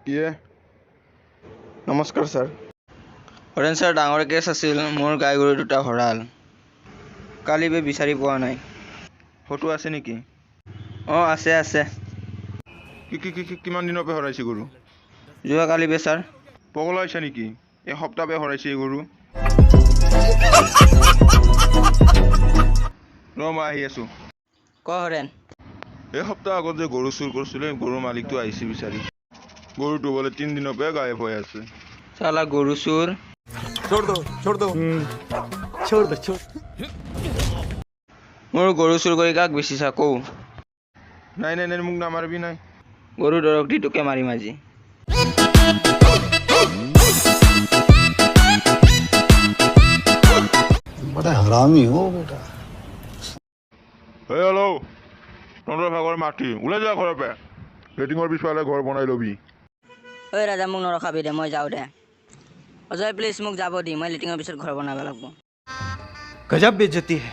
কিয়ে নমস্কাৰ sir Haren sir ডাঙৰ কেছ আছিল মোৰ গাই গৰু দুটা হৰাল কালি বে বিচাৰি পোৱা নাই ফটো আছে নেকি অঁ আছে কিমান দিনৰ পৰা হৰাইছে গৰু যোৱাকালি বে ছাৰ পগলাইছে নেকি এসপ্তাহ পৰা হৰাইছে এই গৰু মই আহি আছোঁ ক হৰেণ এসপ্তাহ আগত যে গৰু চুৰ কৰিছিলে গৰুৰ মালিকটো আহিছে বিচাৰি গৰুটো বোলে 3 দিনৰ পৰা গায়ব হৈ আছে চালা গৰু চুৰ মোৰ গৰু চুৰ কৰি কাক বেচিছা কৌ নাই মোক নামাৰিবি নাই গৰু দৰক দি তোকে মাৰিম আজি बड़ा हरामी हो बेटा হেল্ল' তহঁতৰ ভাগৰ মাটি ওলাই যা ঘৰৰ পৰা লেটিঙৰ পিছফালে ঘৰ বনাই ল'বি ঐ ৰাজা মোক নৰখাবি দে মই যাওঁ দে অজয় প্লিজ মোক যাব দি মই লেটিঙৰ পিছত ঘৰ বনাব লাগিব गजब बेइज्जती है